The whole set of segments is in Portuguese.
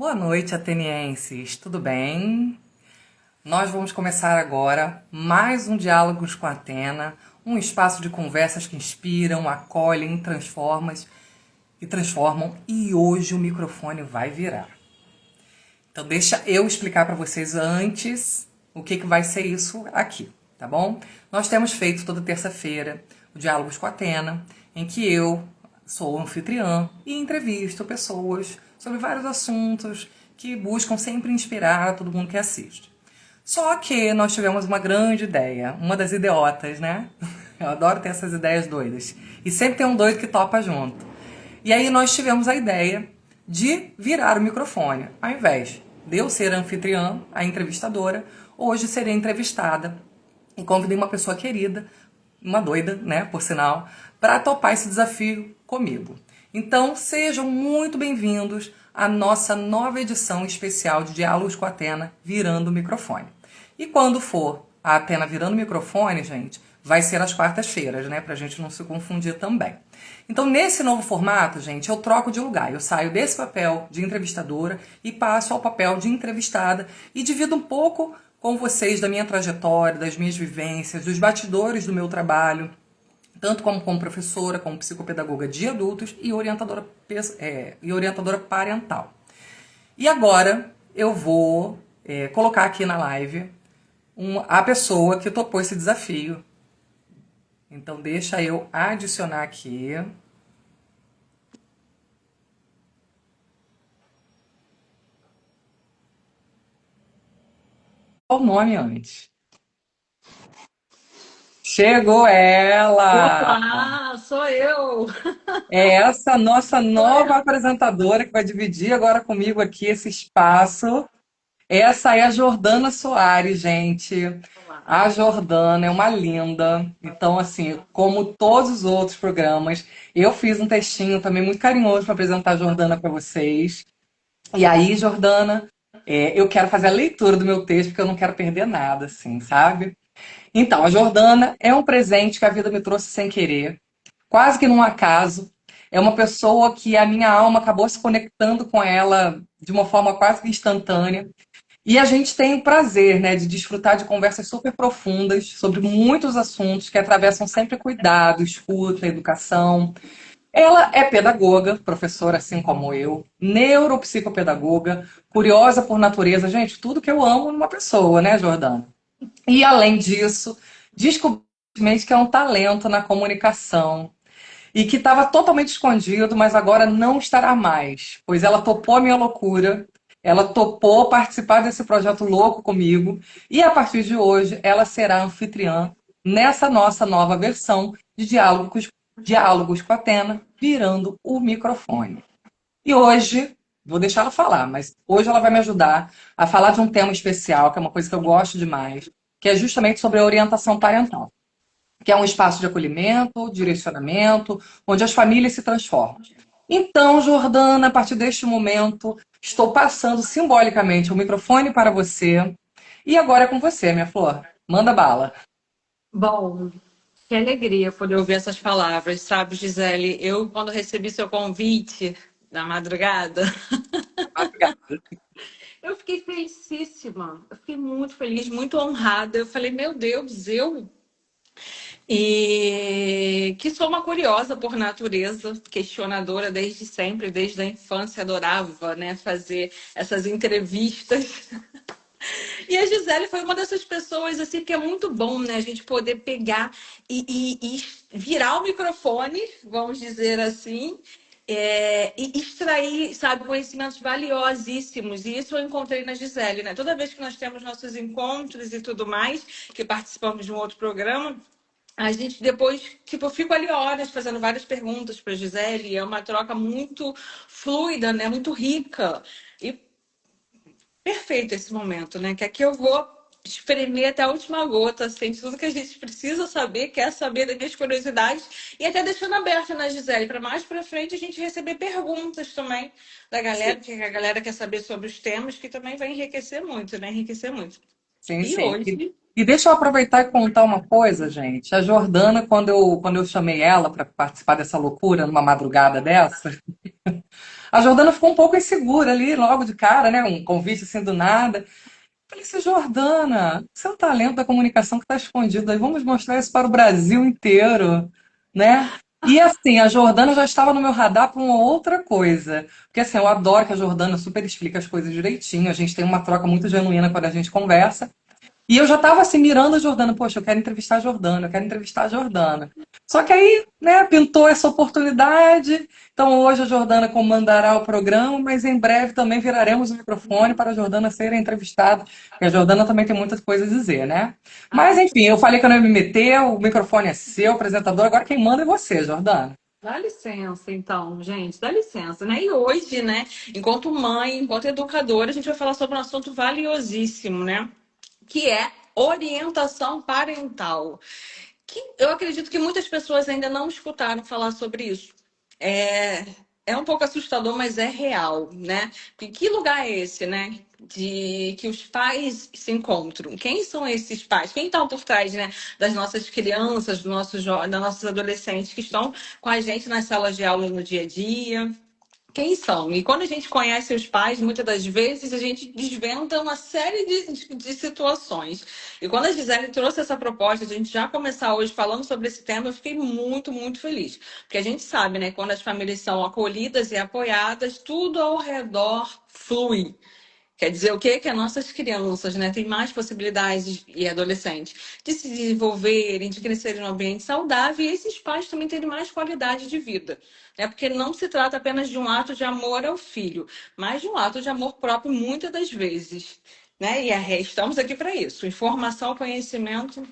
Boa noite, atenienses. Tudo bem? Nós vamos começar agora mais um Diálogos com Atena, um espaço de conversas que inspiram, acolhem, transformam, e hoje o microfone vai virar. Então deixa eu explicar para vocês antes o que vai ser isso aqui, tá bom? Nós temos feito toda terça-feira o Diálogos com Atena, em que eu sou anfitriã e entrevisto pessoas sobre vários assuntos que buscam sempre inspirar todo mundo que assiste. Só que nós tivemos uma grande ideia, uma das idiotas, né? Eu adoro ter essas ideias doidas. E sempre tem um doido que topa junto. E aí nós tivemos a ideia de virar o microfone. Ao invés de eu ser a anfitriã, a entrevistadora, hoje serei entrevistada. E convidei uma pessoa querida, uma doida, né, por sinal, para topar esse desafio comigo. Então, sejam muito bem-vindos à nossa nova edição especial de Diálogos com a Atena, virando o microfone. E quando for a Atena virando o microfone, gente, vai ser às quartas-feiras, né, pra gente não se confundir também. Então, nesse novo formato, gente, eu troco de lugar. Eu saio desse papel de entrevistadora e passo ao papel de entrevistada e divido um pouco com vocês da minha trajetória, das minhas vivências, dos bastidores do meu trabalho, tanto como professora, como psicopedagoga de adultos e orientadora parental. E agora eu vou colocar aqui na live a pessoa que topou esse desafio. Então deixa eu adicionar aqui. Qual o nome antes? Chegou ela! Opa, sou eu. É essa nossa Sou nova eu. apresentadora que vai dividir agora comigo aqui esse espaço. Essa é a Jordana Soares, gente. Olá. A Jordana é uma linda. Então, assim, como todos os outros programas, eu fiz um textinho também muito carinhoso para apresentar a Jordana para vocês. E aí, Jordana, eu quero fazer a leitura do meu texto, porque eu não quero perder nada, assim, sabe? Então, a Jordana é um presente que a vida me trouxe sem querer, quase que num acaso. É uma pessoa que a minha alma acabou se conectando com ela de uma forma quase que instantânea. E a gente tem o prazer, né, de desfrutar de conversas super profundas sobre muitos assuntos que atravessam sempre cuidado, escuta, educação. Ela é pedagoga, professora assim como eu, neuropsicopedagoga, curiosa por natureza, gente, tudo que eu amo numa pessoa, né, Jordana? E além disso, descobri que é um talento na comunicação e que estava totalmente escondido, mas agora não estará mais, pois ela topou a minha loucura, ela topou participar desse projeto louco comigo, e a partir de hoje ela será anfitriã nessa nossa nova versão de Diálogos com a Atena, virando o microfone. E hoje, vou deixar ela falar, mas hoje ela vai me ajudar a falar de um tema especial, que é uma coisa que eu gosto demais, que é justamente sobre a orientação parental, que é um espaço de acolhimento, direcionamento, onde as famílias se transformam. Então, Jordana, a partir deste momento, estou passando simbolicamente o microfone para você. E agora é com você, minha flor. Manda bala. Bom, que alegria poder ouvir essas palavras, sabe, Gisele? Eu, quando recebi seu convite na madrugada, eu fiquei felicíssima. Eu fiquei muito feliz, muito honrada. Eu falei, meu Deus, eu. E que sou uma curiosa por natureza, questionadora desde sempre, desde a infância, adorava, né, fazer essas entrevistas. E a Gisele foi uma dessas pessoas, assim, que é muito bom, né? A gente poder pegar e virar o microfone, vamos dizer assim, e extrair, sabe, conhecimentos valiosíssimos. E isso eu encontrei na Gisele, né? Toda vez que nós temos nossos encontros e tudo mais, que participamos de um outro programa, a gente depois, tipo, eu fico ali horas fazendo várias perguntas para Gisele. É uma troca muito fluida, né? Muito rica. E perfeito esse momento, né? Que aqui eu vou espremer até a última gota, assim, de tudo que a gente precisa saber, quer saber das minhas curiosidades, e até deixando aberto, né, Gisele, para mais para frente a gente receber perguntas também da galera, Sim, porque a galera quer saber sobre os temas, que também vai enriquecer muito, né? Enriquecer muito. sim, E sim. hoje, E deixa eu aproveitar e contar uma coisa, gente. A Jordana, quando eu chamei ela para participar dessa loucura, numa madrugada dessa, A Jordana ficou um pouco insegura ali, logo de cara, né? Um convite assim do nada. Falei assim, Jordana, seu talento da comunicação que está escondido aí, vamos mostrar isso para o Brasil inteiro, né? E assim, a Jordana já estava no meu radar para uma outra coisa. Porque assim, eu adoro que a Jordana super explica as coisas direitinho, a gente tem uma troca muito genuína quando a gente conversa. E eu já estava assim mirando a Jordana, poxa, eu quero entrevistar a Jordana, eu quero entrevistar a Jordana. Só que aí, né, pintou essa oportunidade. Então hoje a Jordana comandará o programa, mas em breve também viraremos o microfone para a Jordana ser entrevistada, porque a Jordana também tem muitas coisas a dizer, né? Mas Ai, enfim, eu falei que eu não ia me meter, o microfone é seu, apresentador, agora quem manda é você, Jordana. dá licença, então, gente, dá licença, né? E hoje, né, enquanto mãe, enquanto educadora, a gente vai falar sobre um assunto valiosíssimo, né? Que é orientação parental. Que eu acredito que muitas pessoas ainda não escutaram falar sobre isso. É, é um pouco assustador, mas é real, né? Porque que lugar é esse, né? De que os pais se encontram. Quem são esses pais? Quem estão por trás, né, das nossas crianças, dos nossos das nossos adolescentes que estão com a gente nas salas de aula no dia a dia? Quem são? E quando a gente conhece os pais, muitas das vezes a gente desvenda uma série de situações. E quando a Gisele trouxe essa proposta, de a gente já começar hoje falando sobre esse tema, eu fiquei muito, muito feliz. Porque a gente sabe, né, quando as famílias são acolhidas e apoiadas, tudo ao redor flui. Quer dizer o quê? Que as nossas crianças, né, têm mais possibilidades e adolescentes de se desenvolverem, de crescerem num ambiente saudável e esses pais também terem mais qualidade de vida. Né? Porque não se trata apenas de um ato de amor ao filho, mas de um ato de amor próprio muitas das vezes. Né? Estamos aqui para isso. Informação, conhecimento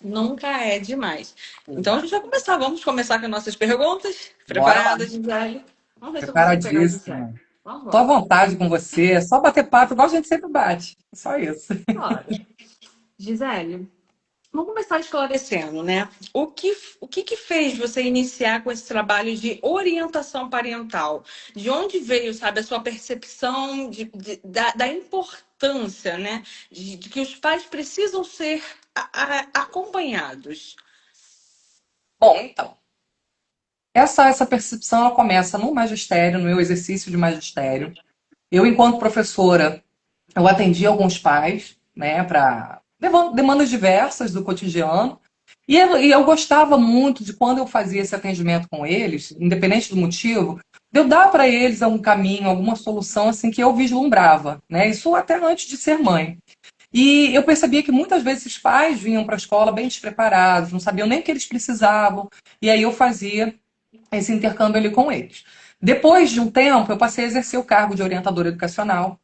nunca é demais. Então a gente vai começar. Vamos começar com as nossas perguntas. Bora lá. Preparada, Gisele? Vamos ver se eu consigo pegar a Gisele. Preparadíssima. Vamos Tô à embora. vontade com você, é só bater papo, igual a gente sempre bate. Só isso. Bora. Gisele, vamos começar esclarecendo, né? O que fez você iniciar com esse trabalho de orientação parental? De onde veio, sabe, a sua percepção da importância, né? De que os pais precisam ser acompanhados? Bom, então. Essa percepção ela começa no magistério, no meu exercício de magistério. Eu, enquanto professora, eu atendi alguns pais, né, para demandas diversas do cotidiano. E eu gostava muito de quando eu fazia esse atendimento com eles, independente do motivo, de eu dar para eles algum caminho, alguma solução assim que eu vislumbrava, né? Isso até antes de ser mãe. E eu percebia que muitas vezes esses pais vinham para a escola bem despreparados, não sabiam nem o que eles precisavam, e aí eu fazia esse intercâmbio ali com eles. Depois de um tempo, eu passei a exercer o cargo de orientadora educacional.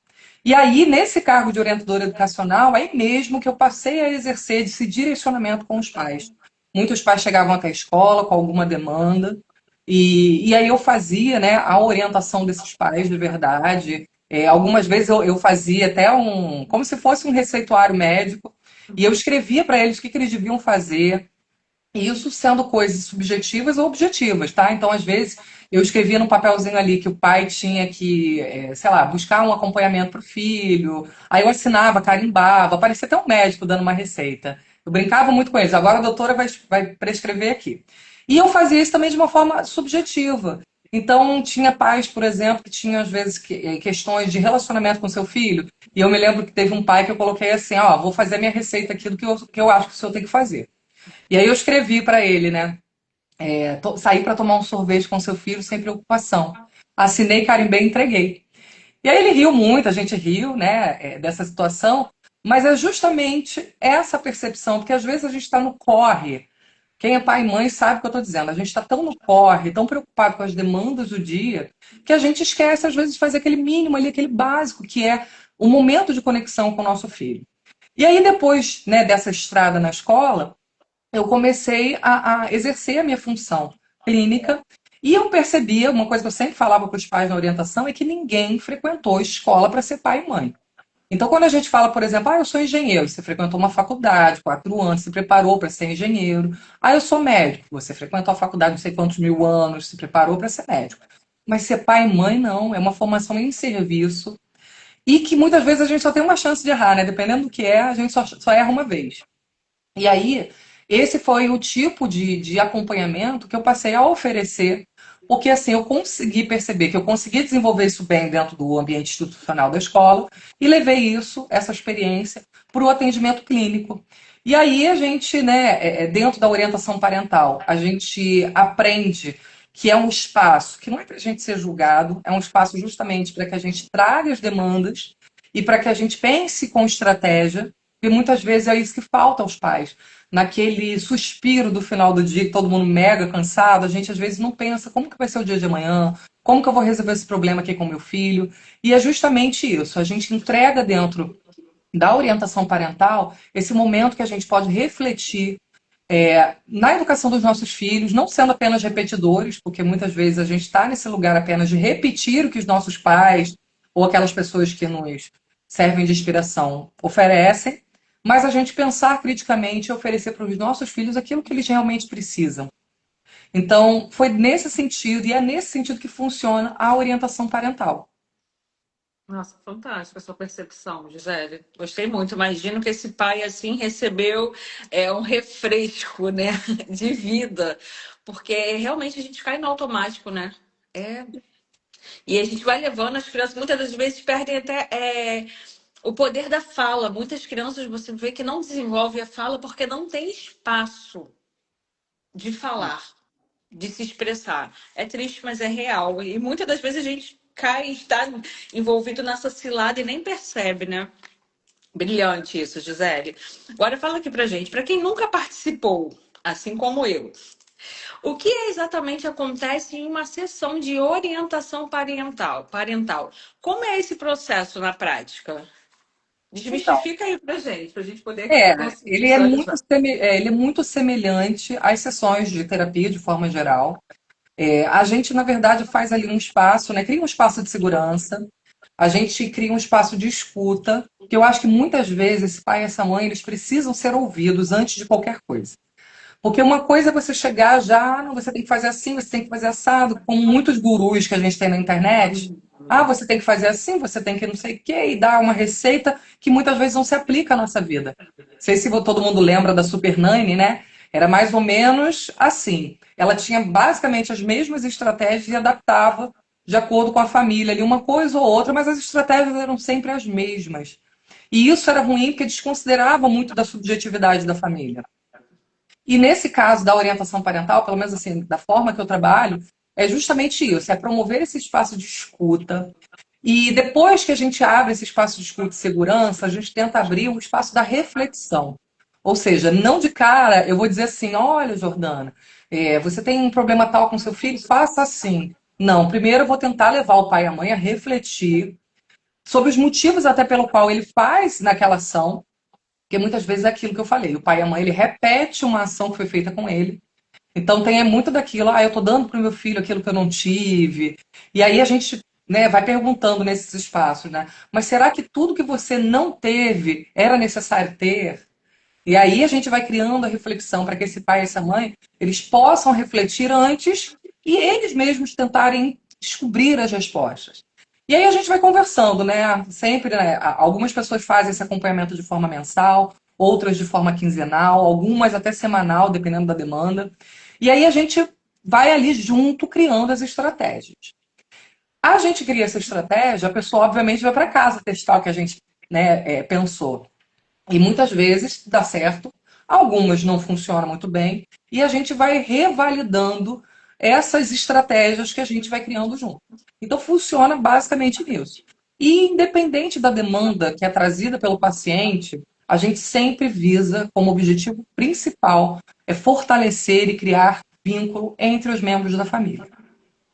E aí, nesse cargo de orientadora educacional, aí mesmo que eu passei a exercer esse direcionamento com os pais. Muitos pais chegavam até a escola com alguma demanda, e aí eu fazia, né, a orientação desses pais de verdade. Algumas vezes eu fazia até como se fosse um receituário médico, e eu escrevia para eles o que eles deviam fazer, isso sendo coisas subjetivas ou objetivas, tá? Então, às vezes, eu escrevia no papelzinho ali que o pai tinha que, sei lá, buscar um acompanhamento para o filho. Aí eu assinava, carimbava, parecia até um médico dando uma receita. Eu brincava muito com eles. Agora a doutora vai prescrever aqui. E eu fazia isso também de uma forma subjetiva. Então, tinha pais, por exemplo, que tinham, às vezes, questões de relacionamento com seu filho. E eu me lembro que teve um pai que eu coloquei assim: ó, vou fazer a minha receita aqui do que eu acho que o senhor tem que fazer. E aí eu escrevi para ele, né? Saí para tomar um sorvete com seu filho sem preocupação. Assinei, carimbei e entreguei. E aí ele riu muito, a gente riu, né, dessa situação, mas é justamente essa percepção, porque às vezes a gente está no corre. Quem é pai e mãe sabe o que eu estou dizendo. A gente está tão no corre, tão preocupado com as demandas do dia, que a gente esquece, às vezes, de fazer aquele mínimo ali, aquele básico, que é o momento de conexão com o nosso filho. E aí, depois, né, dessa estrada na escola, eu comecei a exercer a minha função clínica e eu percebia, uma coisa que eu sempre falava para os pais na orientação, é que ninguém frequentou escola para ser pai e mãe. Então, quando a gente fala, por exemplo, eu sou engenheiro, você frequentou uma faculdade, 4 anos, se preparou para ser engenheiro. Eu sou médico, você frequentou a faculdade não sei quantos mil anos, se preparou para ser médico. Mas ser pai e mãe, não, é uma formação em serviço e que muitas vezes a gente só tem uma chance de errar, né? Dependendo do que é, a gente só erra uma vez. E aí, esse foi o tipo de acompanhamento que eu passei a oferecer porque assim eu consegui perceber que eu consegui desenvolver isso bem dentro do ambiente institucional da escola e levei isso, essa experiência, para o atendimento clínico. E aí a gente, né, dentro da orientação parental, a gente aprende que é um espaço que não é para a gente ser julgado, é um espaço justamente para que a gente traga as demandas e para que a gente pense com estratégia, e muitas vezes é isso que falta aos pais. Naquele suspiro do final do dia, que todo mundo mega cansado, a gente às vezes não pensa como que vai ser o dia de amanhã, como que eu vou resolver esse problema aqui com meu filho. E é justamente isso, a gente entrega dentro da orientação parental esse momento que a gente pode refletir na educação dos nossos filhos, não sendo apenas repetidores, porque muitas vezes a gente está nesse lugar apenas de repetir o que os nossos pais ou aquelas pessoas que nos servem de inspiração oferecem, mas a gente pensar criticamente e oferecer para os nossos filhos aquilo que eles realmente precisam. Então, foi nesse sentido, e é nesse sentido que funciona a orientação parental. Nossa, fantástica a sua percepção, Gisele. Gostei muito. Imagino que esse pai, assim, recebeu um refresco, né, de vida, porque realmente a gente cai no automático, né? É. E a gente vai levando as crianças, muitas das vezes perdem até o poder da fala. Muitas crianças você vê que não desenvolvem a fala porque não tem espaço de falar, de se expressar. É triste, mas é real. E muitas das vezes a gente cai, está envolvido nessa cilada e nem percebe, né? Brilhante isso, Gisele. Agora fala aqui pra gente, pra quem nunca participou, assim como eu, o que exatamente acontece em uma sessão de orientação parental? Como é esse processo na prática? Então, Desmistifica aí pra gente poder conseguir visualizar. ele é muito semelhante às sessões de terapia de forma geral. A gente, na verdade, faz ali um espaço, né? Cria um espaço de segurança, a gente cria um espaço de escuta, que eu acho que muitas vezes esse pai e essa mãe, eles precisam ser ouvidos antes de qualquer coisa. Porque uma coisa é você chegar já, não, você tem que fazer assim, você tem que fazer assado, como muitos gurus que a gente tem na internet. Ah, você tem que fazer assim, você tem que não sei o quê, e dar uma receita que muitas vezes não se aplica à nossa vida. Não sei se todo mundo lembra da Super Nanny, né? Era mais ou menos assim. Ela tinha basicamente as mesmas estratégias e adaptava de acordo com a família ali, uma coisa ou outra, mas as estratégias eram sempre as mesmas. E isso era ruim porque desconsiderava muito da subjetividade da família. E nesse caso da orientação parental, pelo menos assim, da forma que eu trabalho, é justamente isso, é promover esse espaço de escuta. E depois que a gente abre esse espaço de escuta e segurança, a gente tenta abrir um espaço da reflexão. Ou seja, não de cara eu vou dizer assim, olha, Jordana, você tem um problema tal com seu filho, faça assim. Não, primeiro eu vou tentar levar o pai e a mãe a refletir sobre os motivos até pelo qual ele faz naquela ação, porque muitas vezes é aquilo que eu falei, o pai e a mãe, ele repete uma ação que foi feita com ele. Então tem muito daquilo, eu tô dando pro meu filho aquilo que eu não tive. E aí a gente, né, vai perguntando nesses espaços, né? Mas será que tudo que você não teve era necessário ter? E aí a gente vai criando a reflexão para que esse pai e essa mãe, eles possam refletir antes e eles mesmos tentarem descobrir as respostas. E aí a gente vai conversando, né? Sempre, né? Algumas pessoas fazem esse acompanhamento de forma mensal, outras de forma quinzenal, algumas até semanal, dependendo da demanda. E aí a gente vai ali junto criando as estratégias. A gente cria essa estratégia, a pessoa obviamente vai para casa testar o que a gente, né, pensou. E muitas vezes dá certo, algumas não funcionam muito bem, e a gente vai revalidando essas estratégias que a gente vai criando junto. Então funciona basicamente nisso. E independente da demanda que é trazida pelo paciente, a gente sempre visa como objetivo principal é fortalecer e criar vínculo entre os membros da família.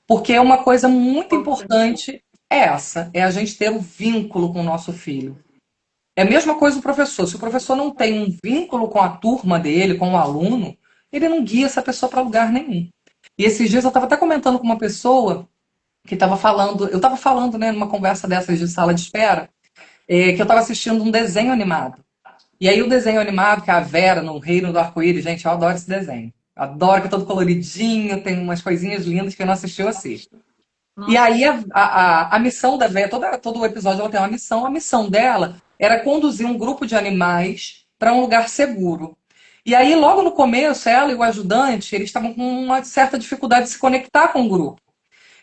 Porque uma coisa muito importante é essa, é a gente ter um vínculo com o nosso filho. É a mesma coisa o professor. Se o professor não tem um vínculo com a turma dele, com o aluno, ele não guia essa pessoa para lugar nenhum. E esses dias eu estava até comentando com uma pessoa que estava falando, eu estava falando, né, numa conversa dessas de sala de espera, que eu estava assistindo um desenho animado. E aí o desenho animado, que é a Vera no Reino do Arco-Íris, gente, eu adoro esse desenho. Adoro que é todo coloridinho, tem umas coisinhas lindas, quem não assistiu, assista. E Nossa. aí a missão da Véia, todo o episódio ela tem uma missão. A missão dela era conduzir um grupo de animais para um lugar seguro. E aí, logo no começo, ela e o ajudante, eles estavam com uma certa dificuldade de se conectar com o grupo.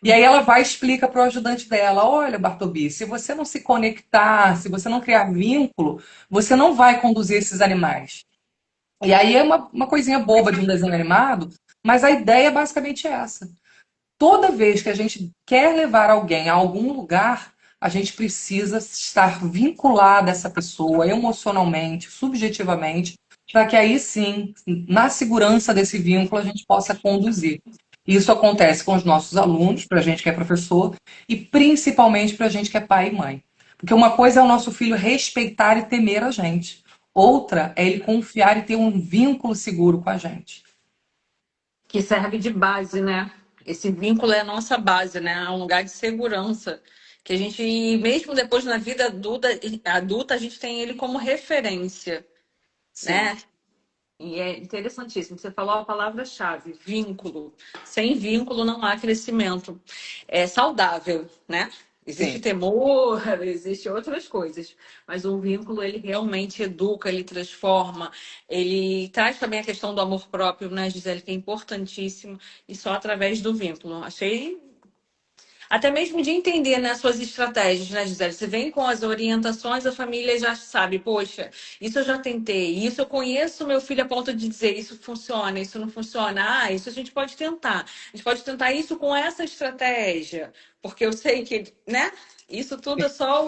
E aí ela vai e explica para o ajudante dela: olha, Bartobi, se você não se conectar, se você não criar vínculo, você não vai conduzir esses animais. E aí é uma coisinha boba de um desenho animado, mas a ideia é basicamente essa. Toda vez que a gente quer levar alguém a algum lugar, a gente precisa estar vinculada a essa pessoa emocionalmente, subjetivamente, para que aí sim, na segurança desse vínculo, a gente possa conduzir. Isso acontece com os nossos alunos, para a gente que é professor, e principalmente para a gente que é pai e mãe. Porque uma coisa é o nosso filho respeitar e temer a gente, outra é ele confiar e ter um vínculo seguro com a gente. Que serve de base, né? Esse vínculo é a nossa base, né? É um lugar de segurança. Que a gente, mesmo depois na vida adulta, a gente tem ele como referência, Sim, né? E é interessantíssimo. Você falou a palavra-chave, vínculo. Sem vínculo não há crescimento. É saudável, né? Existe sim. temor, existe outras coisas, mas o vínculo ele realmente educa, ele transforma, ele traz também a questão do amor próprio, né, Gisele, que é importantíssimo, e só através do vínculo. Achei até mesmo de entender, né, suas estratégias, né, Gisele? Você vem com as orientações, a família já sabe, poxa, isso eu já tentei, isso eu conheço meu filho a ponto de dizer isso funciona, isso não funciona. Ah, isso a gente pode tentar. A gente pode tentar isso com essa estratégia, porque eu sei que, né? Isso tudo é só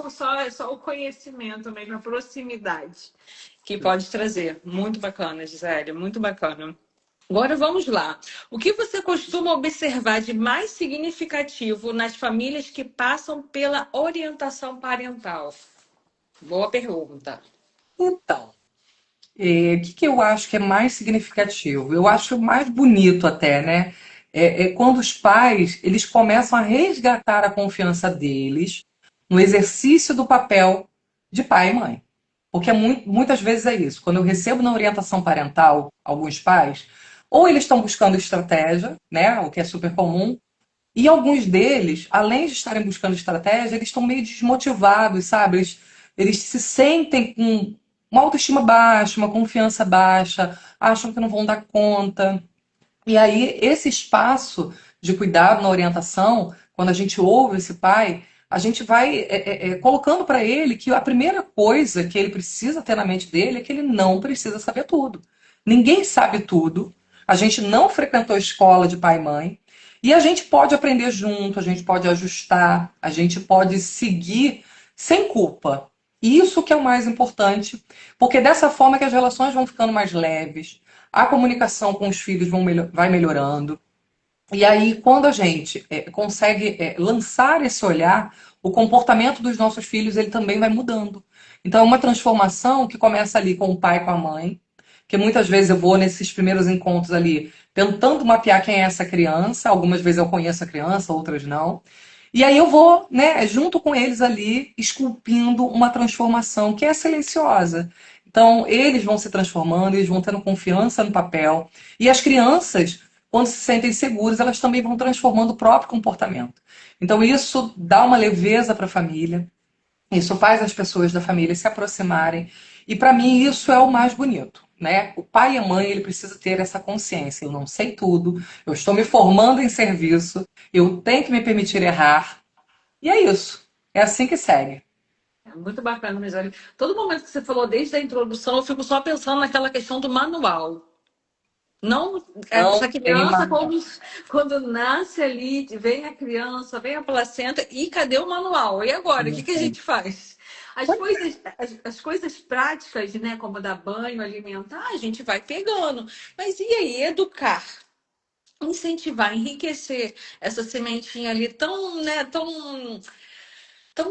o conhecimento mesmo, a proximidade que pode trazer. Muito bacana, Gisele, muito bacana. Agora vamos lá. O que você costuma observar de mais significativo nas famílias que passam pela orientação parental? Boa pergunta. Então, o que eu acho que é mais significativo? Eu acho mais bonito até, né? É quando os pais eles começam a resgatar a confiança deles no exercício do papel de pai e mãe. Porque muitas vezes é isso. Quando eu recebo na orientação parental alguns pais, ou eles estão buscando estratégia, né? O que é super comum, e alguns deles, além de estarem buscando estratégia, eles estão meio desmotivados, sabe? Eles se sentem com uma autoestima baixa, uma confiança baixa, acham que não vão dar conta. E aí, esse espaço de cuidado na orientação, quando a gente ouve esse pai, a gente vai colocando para ele que a primeira coisa que ele precisa ter na mente dele é que ele não precisa saber tudo. Ninguém sabe tudo. A gente não frequentou escola de pai e mãe. E a gente pode aprender junto, a gente pode ajustar, a gente pode seguir sem culpa. E isso que é o mais importante, porque dessa forma que as relações vão ficando mais leves, a comunicação com os filhos vai melhorando. E aí, quando a gente consegue lançar esse olhar, o comportamento dos nossos filhos ele também vai mudando. Então, é uma transformação que começa ali com o pai e com a mãe, que muitas vezes eu vou nesses primeiros encontros ali tentando mapear quem é essa criança. Algumas vezes eu conheço a criança, outras não. E aí eu vou, né, junto com eles ali, esculpindo uma transformação que é silenciosa. Então, eles vão se transformando, eles vão tendo confiança no papel. E as crianças, quando se sentem seguras, elas também vão transformando o próprio comportamento. Então, isso dá uma leveza para a família, isso faz as pessoas da família se aproximarem. E para mim isso é o mais bonito, né? O pai e a mãe, ele precisa ter essa consciência. Eu não sei tudo, eu estou me formando em serviço, eu tenho que me permitir errar. E é isso. É assim que segue. É muito bacana, Gisele. Todo momento que você falou, desde a introdução, eu fico só pensando naquela questão do manual. Não, Não essa tem criança, manual. quando nasce ali, vem a criança, vem a placenta, e cadê o manual? E agora? O que Não que a tem. gente faz? As coisas práticas, né, como dar banho, alimentar, a gente vai pegando. Mas e aí, educar? Incentivar, enriquecer essa sementinha ali tão, né, tão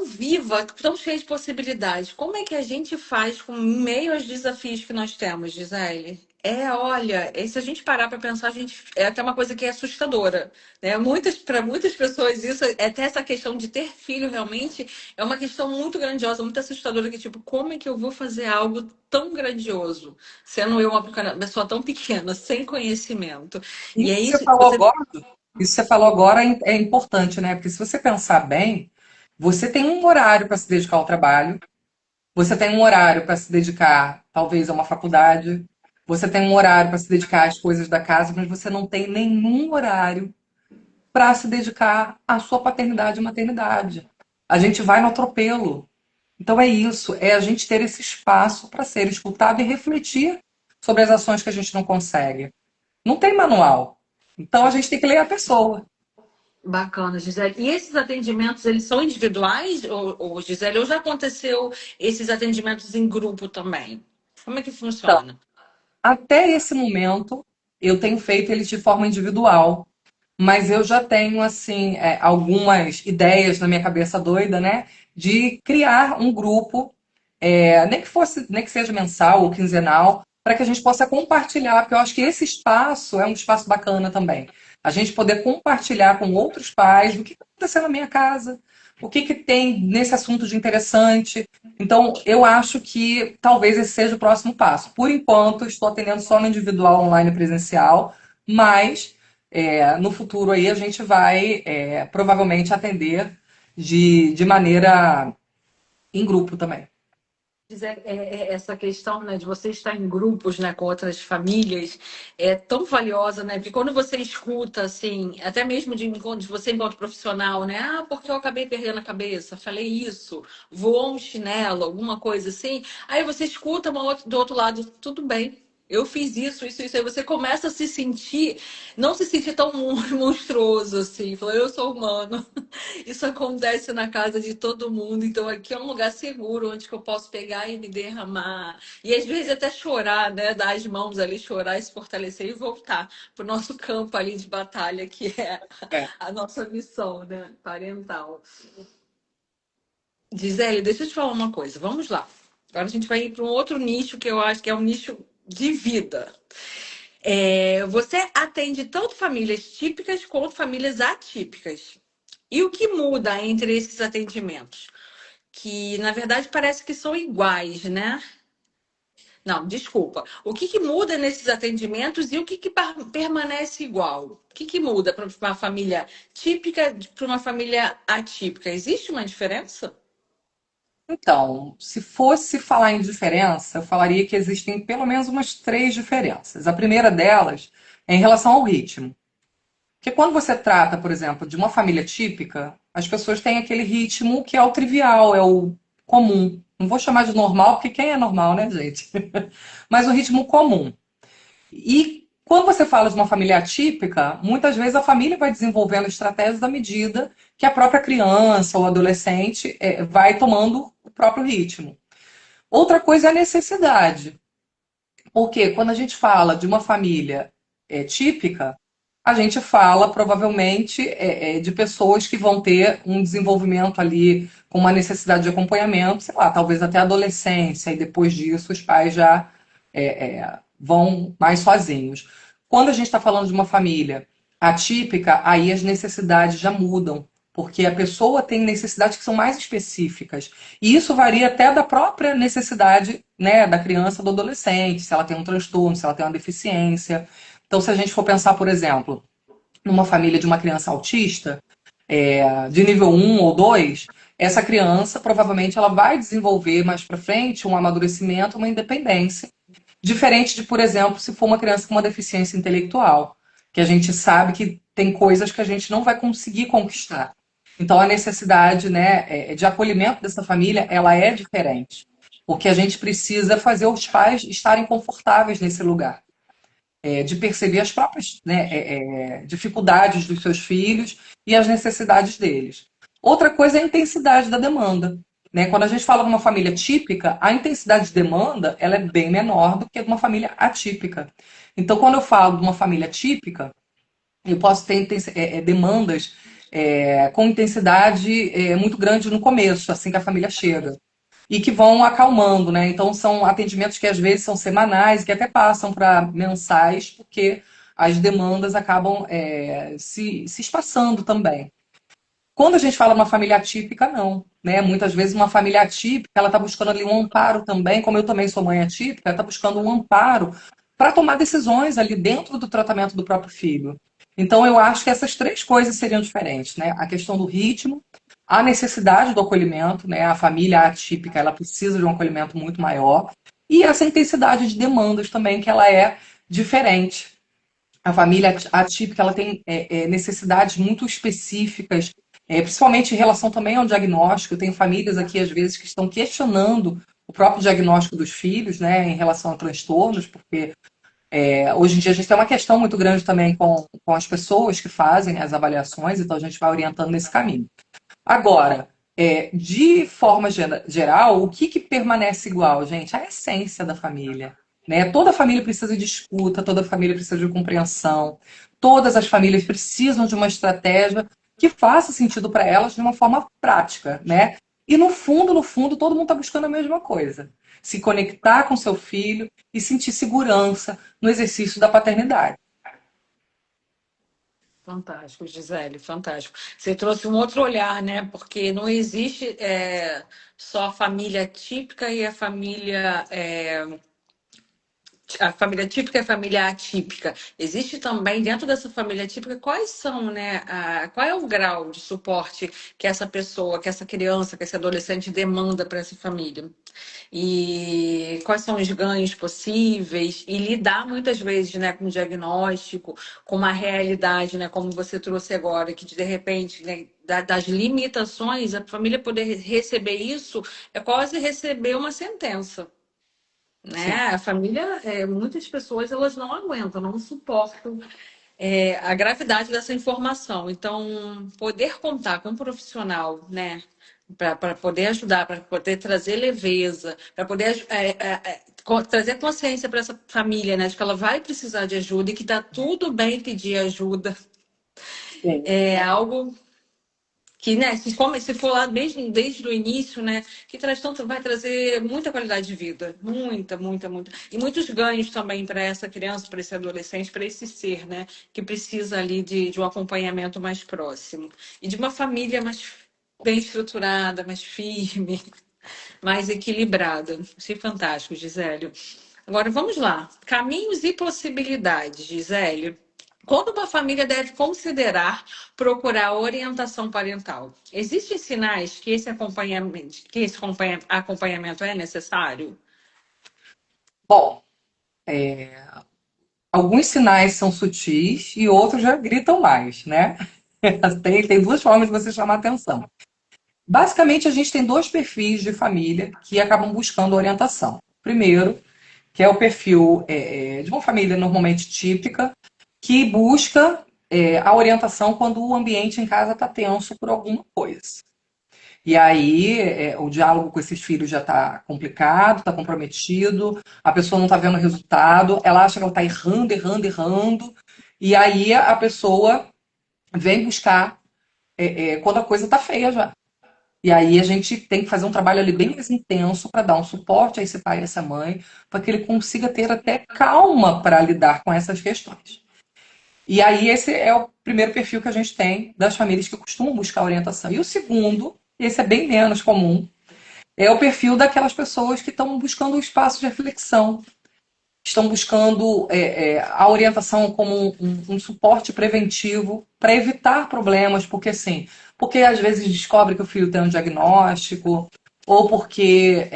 viva, tão cheia de possibilidades. Como é que a gente faz com em meio aos desafios que nós temos, Gisele? Olha, se a gente parar para pensar, a gente é até uma coisa que é assustadora, né? Para muitas pessoas isso, até essa questão de ter filho realmente é uma questão muito grandiosa, muito assustadora, que tipo, como é que eu vou fazer algo tão grandioso, sendo eu uma pessoa tão pequena, sem conhecimento? E Isso é que você isso, falou você agora, isso que você falou agora é importante, né? Porque se você pensar bem, você tem um horário para se dedicar ao trabalho. Você tem um horário para se dedicar, talvez, a uma faculdade. Você tem um horário para se dedicar às coisas da casa, mas você não tem nenhum horário para se dedicar à sua paternidade e maternidade. A gente vai no atropelo. Então é isso, é a gente ter esse espaço para ser escutado e refletir sobre as ações que a gente não consegue. Não tem manual. Então a gente tem que ler a pessoa. Bacana, Gisele. E esses atendimentos, eles são individuais, ou Gisele, ou já aconteceu esses atendimentos em grupo também? Como é que Então, funciona? até esse momento, eu tenho feito eles de forma individual, mas eu já tenho assim algumas ideias na minha cabeça doida, né, de criar um grupo, nem que seja mensal ou quinzenal, para que a gente possa compartilhar, porque eu acho que esse espaço é um espaço bacana também. A gente poder compartilhar com outros pais o que está acontecendo na minha casa, o que, que tem nesse assunto de interessante. Então, eu acho que talvez esse seja o próximo passo. Por enquanto, estou atendendo só no individual, online e presencial, mas no futuro aí a gente vai provavelmente atender de maneira em grupo também. Essa questão, né, de você estar em grupos, né, com outras famílias é tão valiosa, né? Porque quando você escuta, assim, até mesmo de você enquanto profissional, né? Ah, porque eu acabei perdendo a cabeça, falei isso, voou um chinelo, alguma coisa assim. Aí você escuta do outro lado, tudo bem. Eu fiz isso. Aí você começa a se sentir, não se sentir tão monstruoso assim. Falou, eu sou humano. Isso acontece na casa de todo mundo, então aqui é um lugar seguro onde que eu posso pegar e me derramar. E às vezes até chorar, né? Dar as mãos ali, chorar, e se fortalecer e voltar para o nosso campo ali de batalha, que é É. a nossa missão, né? Parental. Gisele, deixa eu te falar uma coisa. Vamos lá. Agora a gente vai ir para um outro nicho que eu acho que é um nicho de vida. Você atende tanto famílias típicas quanto famílias atípicas. E o que muda entre esses atendimentos? Que na verdade parece que são iguais, né? Não, desculpa. O que muda nesses atendimentos e o que permanece igual? O que muda para uma família típica para uma família atípica? Existe uma diferença? Então, se fosse falar em diferença, eu falaria que existem pelo menos umas três diferenças. A primeira delas é em relação ao ritmo. Porque quando você trata, por exemplo, de uma família típica, as pessoas têm aquele ritmo que é o trivial, é o comum. Não vou chamar de normal, porque quem é normal, né, gente? Mas o ritmo comum. E quando você fala de uma família atípica, muitas vezes a família vai desenvolvendo estratégias à medida que a própria criança ou adolescente vai tomando o próprio ritmo. Outra coisa é a necessidade. Porque quando a gente fala de uma família típica, a gente fala provavelmente de pessoas que vão ter um desenvolvimento ali com uma necessidade de acompanhamento, sei lá, talvez até a adolescência, e depois disso os pais já vão mais sozinhos. Quando a gente está falando de uma família atípica, aí as necessidades já mudam, porque a pessoa tem necessidades que são mais específicas. E isso varia até da própria necessidade, né, da criança ou do adolescente, se ela tem um transtorno, se ela tem uma deficiência. Então, se a gente for pensar, por exemplo, numa família de uma criança autista, de nível 1 ou 2, essa criança provavelmente ela vai desenvolver mais para frente um amadurecimento, uma independência. Diferente de, por exemplo, se for uma criança com uma deficiência intelectual, que a gente sabe que tem coisas que a gente não vai conseguir conquistar. Então, a necessidade, né, de acolhimento dessa família, ela é diferente. Porque a gente precisa fazer os pais estarem confortáveis nesse lugar, de perceber as próprias, né, dificuldades dos seus filhos e as necessidades deles. Outra coisa é a intensidade da demanda. Né? Quando a gente fala de uma família típica, a intensidade de demanda ela é bem menor do que a de uma família atípica. Então, quando eu falo de uma família típica, eu posso ter demandas com intensidade muito grande no começo, assim que a família chega. E que vão acalmando, né? Então, são atendimentos que às vezes são semanais, que até passam para mensais, porque as demandas acabam se espaçando também. Quando a gente fala uma família atípica, não. Né? Muitas vezes uma família atípica, ela está buscando ali um amparo também, como eu também sou mãe atípica, ela está buscando um amparo para tomar decisões ali dentro do tratamento do próprio filho. Então, eu acho que essas três coisas seriam diferentes, né? A questão do ritmo, a necessidade do acolhimento, né? A família atípica, ela precisa de um acolhimento muito maior, e essa intensidade de demandas também, que ela é diferente. A família atípica, ela tem necessidades muito específicas, principalmente em relação também ao diagnóstico. Eu tenho famílias aqui, às vezes, que estão questionando o próprio diagnóstico dos filhos, né, em relação a transtornos, porque hoje em dia a gente tem uma questão muito grande também com as pessoas que fazem as avaliações, então a gente vai orientando nesse caminho. Agora, de forma geral, o que permanece igual, gente? A essência da família. Né? Toda família precisa de escuta, toda família precisa de compreensão, todas as famílias precisam de uma estratégia que faça sentido para elas de uma forma prática. Né? E no fundo, todo mundo está buscando a mesma coisa: se conectar com seu filho e sentir segurança no exercício da paternidade. Fantástico, Gisele, fantástico. Você trouxe um outro olhar, né? Porque não existe só a família típica e a família típica e a família atípica. Existe também, dentro dessa família típica, quais são, né? Qual é o grau de suporte que essa pessoa, que essa criança, que esse adolescente demanda para essa família? E quais são os ganhos possíveis? E lidar muitas vezes, né, com o diagnóstico, com uma realidade, né, como você trouxe agora, que de repente, né, das limitações, a família poder receber isso é quase receber uma sentença, né? Sim, A família, muitas pessoas elas não aguentam, não suportam a gravidade dessa informação. Então, poder contar com um profissional, né, para poder ajudar, para poder trazer leveza, para poder trazer consciência para essa família, né, de que ela vai precisar de ajuda e que está tudo bem pedir ajuda, sim. é algo que, né, se for lá desde o início, né, que traz tanto, vai trazer muita qualidade de vida, muita, muita, muita, e muitos ganhos também para essa criança, para esse adolescente, para esse ser, né, que precisa ali de um acompanhamento mais próximo e de uma família mais bem estruturada, mais firme, mais equilibrada. Achei fantástico, Gisélio. Agora vamos lá. Caminhos e possibilidades, Gisélio. Quando uma família deve considerar procurar orientação parental? Existem sinais que esse acompanhamento é necessário? Bom, alguns sinais são sutis e outros já gritam mais, né? Tem duas formas de você chamar a atenção. Basicamente, a gente tem dois perfis de família que acabam buscando orientação. Primeiro, que é o perfil de uma família normalmente típica, que busca a orientação quando o ambiente em casa está tenso por alguma coisa. E aí o diálogo com esses filhos já está complicado, está comprometido, a pessoa não está vendo o resultado, ela acha que ela está errando, errando, errando, e aí a pessoa vem buscar quando a coisa está feia já. E aí a gente tem que fazer um trabalho ali bem mais intenso para dar um suporte a esse pai e essa mãe, para que ele consiga ter até calma para lidar com essas questões. E aí esse é o primeiro perfil que a gente tem das famílias que costumam buscar orientação. E o segundo, esse é bem menos comum, é o perfil daquelas pessoas que estão buscando um espaço de reflexão, estão buscando a orientação como um suporte preventivo para evitar problemas, porque às vezes descobre que o filho tem um diagnóstico, ou porque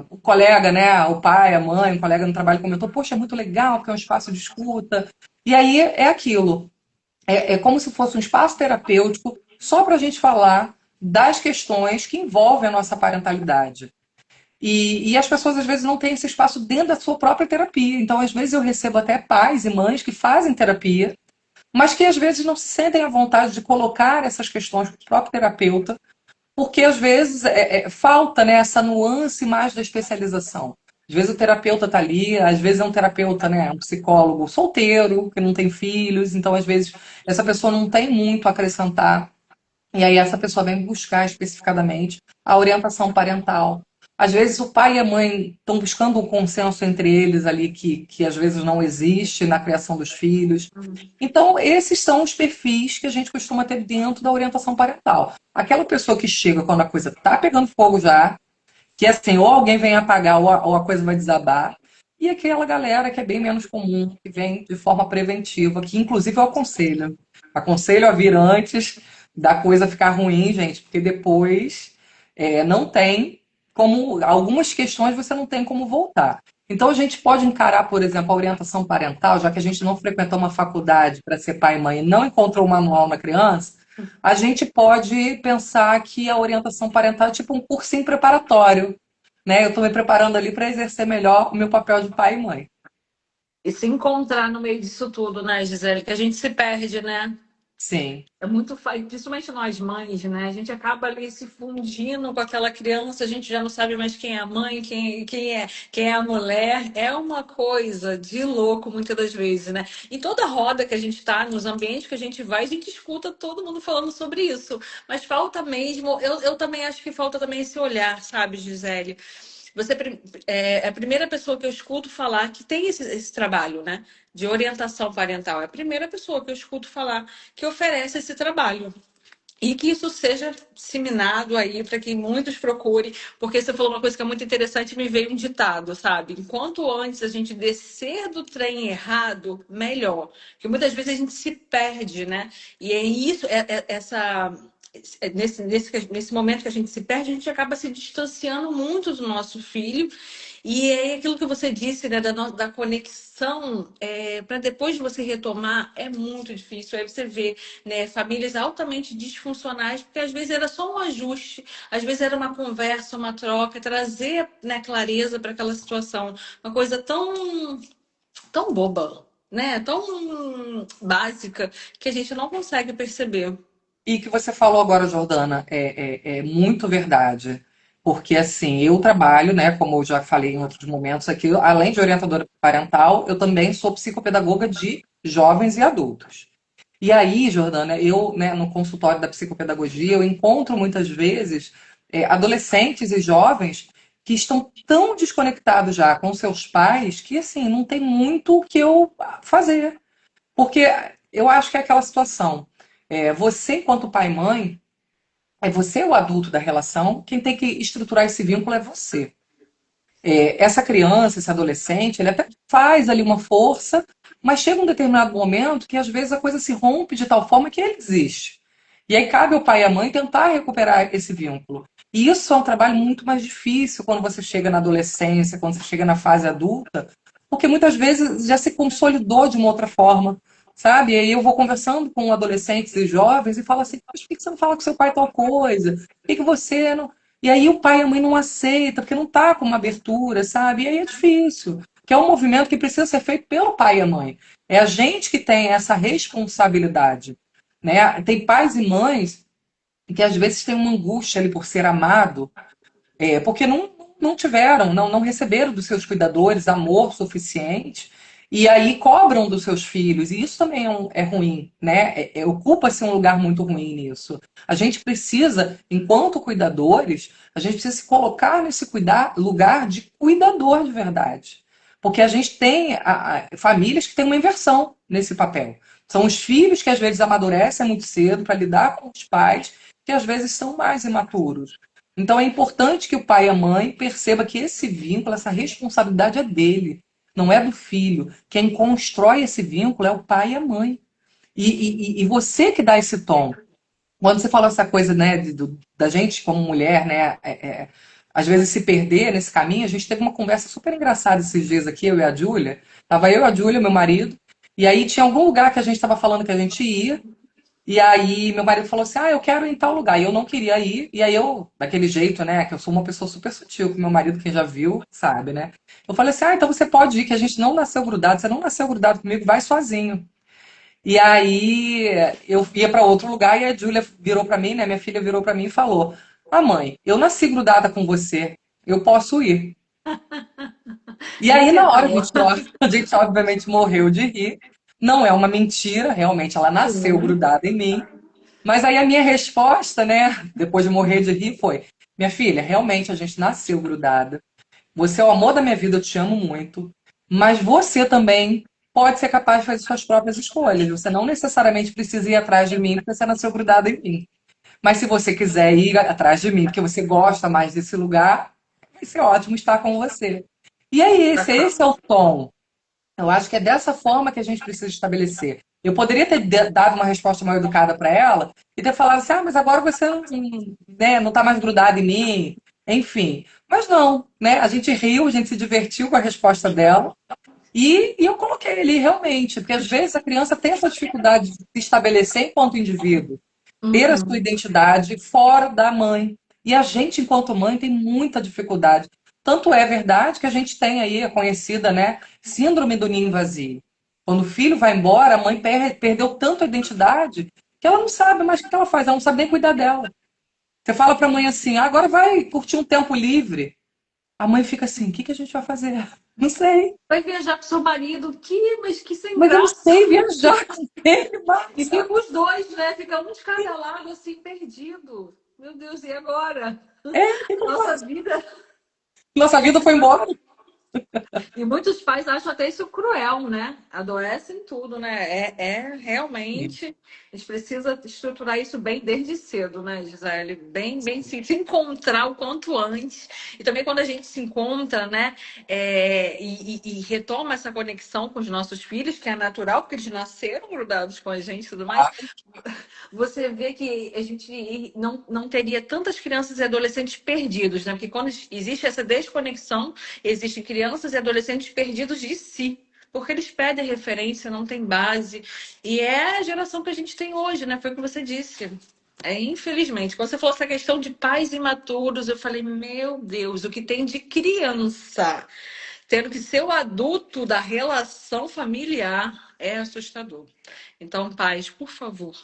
o colega, né, o pai, a mãe, o colega no trabalho comentou, poxa, é muito legal, porque é um espaço de escuta. E aí é aquilo, é como se fosse um espaço terapêutico só para a gente falar das questões que envolvem a nossa parentalidade. E as pessoas às vezes não têm esse espaço dentro da sua própria terapia. Então, às vezes, eu recebo até pais e mães que fazem terapia, mas que às vezes não se sentem à vontade de colocar essas questões para o próprio terapeuta, porque às vezes falta, né, essa nuance mais da especialização. Às vezes o terapeuta está ali, às vezes é um terapeuta, né, um psicólogo solteiro, que não tem filhos, então às vezes essa pessoa não tem muito a acrescentar. E aí essa pessoa vem buscar especificadamente a orientação parental. Às vezes o pai e a mãe estão buscando um consenso entre eles ali que às vezes não existe na criação dos filhos. Então, esses são os perfis que a gente costuma ter dentro da orientação parental. Aquela pessoa que chega quando a coisa está pegando fogo já, que é assim, ou alguém vem apagar ou a coisa vai desabar, e aquela galera que é bem menos comum, que vem de forma preventiva, que inclusive eu aconselho. Aconselho a vir antes da coisa ficar ruim, gente, porque depois não tem como. Algumas questões você não tem como voltar. Então a gente pode encarar, por exemplo, a orientação parental, já que a gente não frequentou uma faculdade para ser pai e mãe e não encontrou um manual na criança, a gente pode pensar que a orientação parental é tipo um cursinho preparatório, né? Eu estou me preparando ali para exercer melhor o meu papel de pai e mãe. E se encontrar no meio disso tudo, né, Gisele? Que a gente se perde, né? Sim. É muito fácil, principalmente nós mães, né? A gente acaba ali se fundindo com aquela criança, a gente já não sabe mais quem é a mãe, quem é a mulher. É uma coisa de louco muitas das vezes, né? Em toda roda que a gente está, nos ambientes que a gente vai, a gente escuta todo mundo falando sobre isso. Mas falta mesmo, eu também acho que falta também esse olhar, sabe, Gisele? Você é a primeira pessoa que eu escuto falar que tem esse trabalho, né? De orientação parental. É a primeira pessoa que eu escuto falar que oferece esse trabalho. E que isso seja disseminado aí para que muitos procurem, porque você falou uma coisa que é muito interessante, me veio um ditado, sabe? Enquanto antes a gente descer do trem errado, melhor. Porque muitas vezes a gente se perde, né? E é isso, nesse momento que a gente se perde, a gente acaba se distanciando muito do nosso filho. E é aquilo que você disse, né, da conexão, para depois de você retomar, é muito difícil. Aí você vê, né, famílias altamente disfuncionais, porque às vezes era só um ajuste, às vezes era uma conversa, uma troca, trazer, né, clareza para aquela situação. Uma coisa tão boba, né, tão básica, que a gente não consegue perceber. E que você falou agora, Jordana, é muito verdade. Porque, assim, eu trabalho, né, como eu já falei em outros momentos aqui, além de orientadora parental, eu também sou psicopedagoga de jovens e adultos. E aí, Jordana, eu, né, no consultório da psicopedagogia, eu encontro muitas vezes adolescentes e jovens que estão tão desconectados já com seus pais que, assim, não tem muito o que eu fazer. Porque eu acho que é aquela situação. Você, enquanto pai e mãe, é você o adulto da relação, quem tem que estruturar esse vínculo é você. Essa criança, esse adolescente, ele até faz ali uma força, mas chega um determinado momento que às vezes a coisa se rompe de tal forma que ele desiste. E aí cabe ao pai e à mãe tentar recuperar esse vínculo. E isso é um trabalho muito mais difícil quando você chega na adolescência, quando você chega na fase adulta, porque muitas vezes já se consolidou de uma outra forma, sabe? E aí eu vou conversando com adolescentes e jovens e falo assim, mas por que você não fala com seu pai tal coisa? Por que você não... E aí o pai e a mãe não aceita, porque não tá com uma abertura, sabe? E aí é difícil. Que é um movimento que precisa ser feito pelo pai e a mãe. É a gente que tem essa responsabilidade, né? Tem pais e mães que às vezes têm uma angústia ali por ser amado, porque não tiveram, não receberam dos seus cuidadores amor suficiente, e aí cobram dos seus filhos, e isso também é ruim, né? Ocupa-se um lugar muito ruim nisso. A gente precisa, enquanto cuidadores, a gente precisa se colocar nesse lugar de cuidador de verdade. Porque a gente tem famílias que têm uma inversão nesse papel. São os filhos que às vezes amadurecem muito cedo para lidar com os pais, que às vezes são mais imaturos. Então é importante que o pai e a mãe percebam que esse vínculo, essa responsabilidade é dele, não é do filho. Quem constrói esse vínculo é o pai e a mãe. E você que dá esse tom. Quando você falou essa coisa, né, da gente como mulher, né, às vezes se perder nesse caminho, a gente teve uma conversa super engraçada esses dias aqui, eu e a Júlia. Tava eu, a Júlia, meu marido, e aí tinha algum lugar que a gente estava falando que a gente ia, e aí meu marido falou assim: "Ah, eu quero ir em tal lugar". E eu não queria ir. E aí eu, daquele jeito, né, que eu sou uma pessoa super sutil, que meu marido, quem já viu, sabe, né? Eu falei assim: "Ah, então você pode ir, que a gente não nasceu grudado, você não nasceu grudado comigo, vai sozinho". E aí eu ia para outro lugar e a Júlia virou para mim, né, minha filha virou para mim e falou: "Ah, mãe, eu nasci grudada com você. Eu posso ir". E Me aí na hora quebrou. a gente obviamente morreu de rir. Não é uma mentira, realmente ela nasceu Sim. grudada em mim. Mas aí a minha resposta, né, depois de morrer de rir, foi: minha filha, realmente a gente nasceu grudada. Você é o amor da minha vida, eu te amo muito. Mas você também pode ser capaz de fazer suas próprias escolhas. Você não necessariamente precisa ir atrás de mim porque você nasceu grudada em mim. Mas se você quiser ir atrás de mim porque você gosta mais desse lugar, vai ser ótimo estar com você. E é esse é o tom. Eu acho que é dessa forma que a gente precisa estabelecer. Eu poderia ter dado uma resposta mal educada para ela e ter falado assim: ah, mas agora você não, né, não está mais grudado em mim. enfim. Mas não, né? A gente riu, a gente se divertiu com a resposta dela. E eu coloquei ali realmente, porque às vezes a criança tem essa dificuldade de se estabelecer enquanto indivíduo, ter a sua Uhum. identidade fora da mãe. E a gente, enquanto mãe, tem muita dificuldade. Tanto é verdade que a gente tem aí a conhecida, né, síndrome do ninho vazio. Quando o filho vai embora, a mãe perdeu tanto a identidade que ela não sabe mais o que ela faz, ela não sabe nem cuidar dela. Você fala para a mãe assim, "Ah, agora vai curtir um tempo livre." A mãe fica assim, o que que a gente vai fazer? Não sei. Vai viajar com seu marido, mas que sem Mas eu não graça. sei viajar com ele, E Márcia. fica os dois, né? Fica um de cada lado, assim, perdido. Meu Deus, e agora? É, o que que eu Nossa faço? vida. Nossa vida foi embora. E muitos pais acham até isso cruel, né? Adoecem tudo, né? É realmente. A gente precisa estruturar isso bem desde cedo, né, Gisele? Bem se encontrar o quanto antes. E também quando a gente se encontra, né? E retoma essa conexão com os nossos filhos, que é natural, porque eles nasceram grudados com a gente e tudo mais. Você vê que a gente não teria tantas crianças e adolescentes perdidos, né? Porque quando existe essa desconexão, existem crianças e adolescentes perdidos de si. Porque eles pedem referência, não tem base. E é a geração que a gente tem hoje, né? Foi o que você disse. Infelizmente, quando você falou essa questão de pais imaturos, eu falei, meu Deus, o que tem de criança tendo que ser o adulto da relação familiar é assustador. Então, pais, por favor,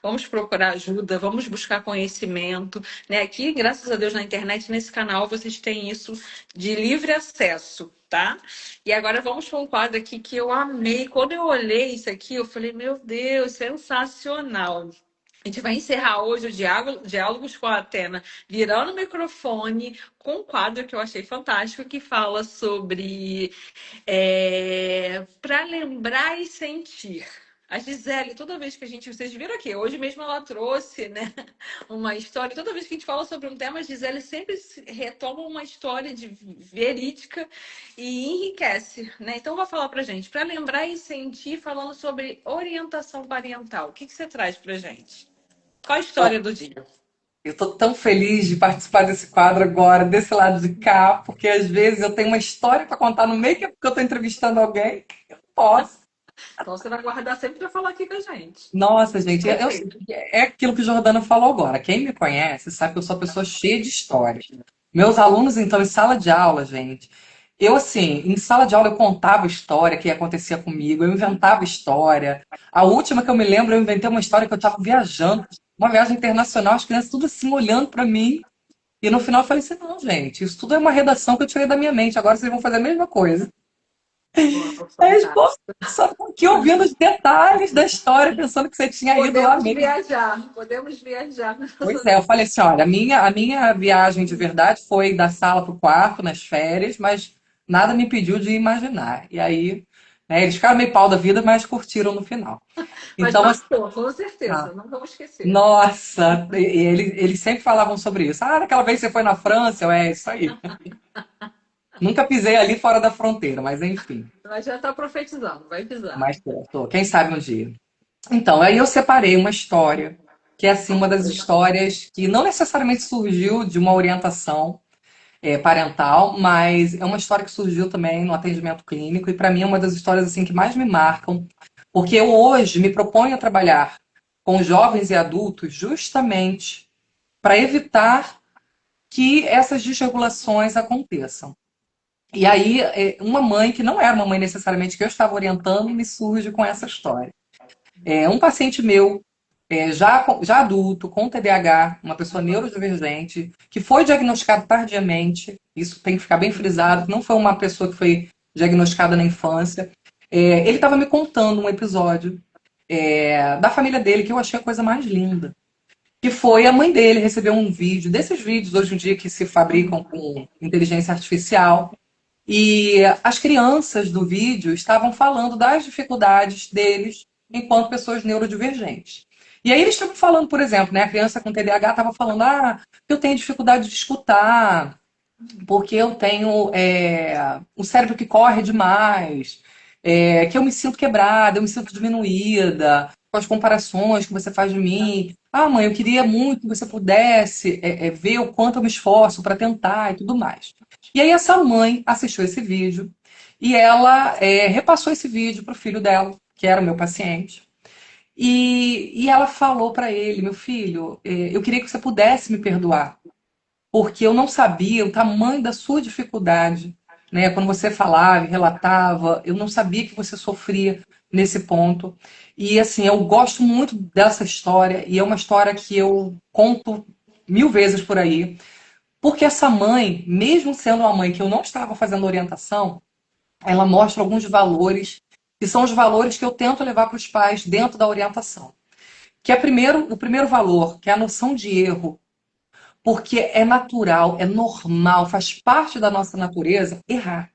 vamos procurar ajuda, vamos buscar conhecimento, né? Aqui, graças a Deus, na internet, nesse canal, vocês têm isso de livre acesso, tá? E agora vamos para um quadro aqui que eu amei. Quando eu olhei isso aqui, eu falei, meu Deus, sensacional. A gente vai encerrar hoje o Diálogos com a Atena, virando o microfone com um quadro que eu achei fantástico, que fala sobre para lembrar e sentir. A Gisele, toda vez que a gente. Vocês viram aqui, hoje mesmo ela trouxe, né, uma história. Toda vez que a gente fala sobre um tema, a Gisele sempre retoma uma história de verídica e enriquece, né? Então, vou falar pra gente, para lembrar e sentir, falando sobre orientação parental. O que você traz pra gente? Qual a história do dia? Eu tô tão feliz de participar desse quadro agora, desse lado de cá, porque às vezes eu tenho uma história para contar no meio que eu tô entrevistando alguém. Eu não posso. Então, você vai guardar sempre para falar aqui com a gente. Nossa, gente, Perfeito. é aquilo que Jordana falou agora. Quem me conhece sabe que eu sou uma pessoa cheia de histórias. Meus alunos, então, em sala de aula, gente, eu, assim, em sala de aula eu contava história que acontecia comigo, eu inventava história. A última que eu me lembro, eu inventei uma história que eu estava viajando, uma viagem internacional, as crianças tudo assim olhando para mim. E no final eu falei assim: não, gente, isso tudo é uma redação que eu tirei da minha mente, agora vocês vão fazer a mesma coisa. Uau, Aí eles, pô, fantástico. só tô aqui ouvindo os detalhes da história, pensando que você tinha ido lá Podemos mesmo. viajar, podemos viajar. Pois é, eu falei assim, olha, a minha viagem de verdade foi da sala para o quarto nas férias, mas nada me impediu de imaginar. E aí, né, eles ficaram meio pau da vida, mas curtiram no final. Mas Então, assim, marcou, com ah, certeza, não vamos esquecer. nossa, e eles sempre falavam sobre isso. Ah, naquela vez você foi na França, é isso aí. Nunca pisei ali fora da fronteira, mas enfim. Mas já está profetizando, vai pisar. Mas tô, quem sabe um dia. Então, aí eu separei uma história, que é assim, uma das histórias que não necessariamente surgiu de uma orientação parental, mas é uma história que surgiu também no atendimento clínico e para mim é uma das histórias assim que mais me marcam, porque eu hoje me proponho a trabalhar com jovens e adultos justamente para evitar que essas desregulações aconteçam. E aí, uma mãe que não era uma mãe necessariamente que eu estava orientando, me surge com essa história. Um paciente meu, já adulto, com TDAH, uma pessoa neurodivergente, que foi diagnosticado tardiamente, isso tem que ficar bem frisado, que não foi uma pessoa que foi diagnosticada na infância. Ele estava me contando um episódio da família dele que eu achei a coisa mais linda. Que foi a mãe dele receber um vídeo, desses vídeos hoje em dia que se fabricam com inteligência artificial, e as crianças do vídeo estavam falando das dificuldades deles enquanto pessoas neurodivergentes. E aí eles estavam falando, por exemplo, né, a criança com TDAH estava falando, eu tenho dificuldade de escutar, porque eu tenho um cérebro que corre demais, que eu me sinto quebrada, eu me sinto diminuída. com as comparações que você faz de mim. Ah, mãe, eu queria muito que você pudesse ver o quanto eu me esforço para tentar e tudo mais. E aí essa mãe assistiu esse vídeo e ela repassou esse vídeo para o filho dela, que era o meu paciente. E ela falou para ele, meu filho, eu queria que você pudesse me perdoar, porque eu não sabia o tamanho da sua dificuldade, né? Quando você falava e relatava, eu não sabia que você sofria nesse ponto. E assim, eu gosto muito dessa história, e é uma história que eu conto mil vezes por aí, porque essa mãe, mesmo sendo uma mãe que eu não estava fazendo orientação, ela mostra alguns valores que são os valores que eu tento levar para os pais dentro da orientação. Que é primeiro, o primeiro valor, que é a noção de erro, porque é natural, é normal, faz parte da nossa natureza errar.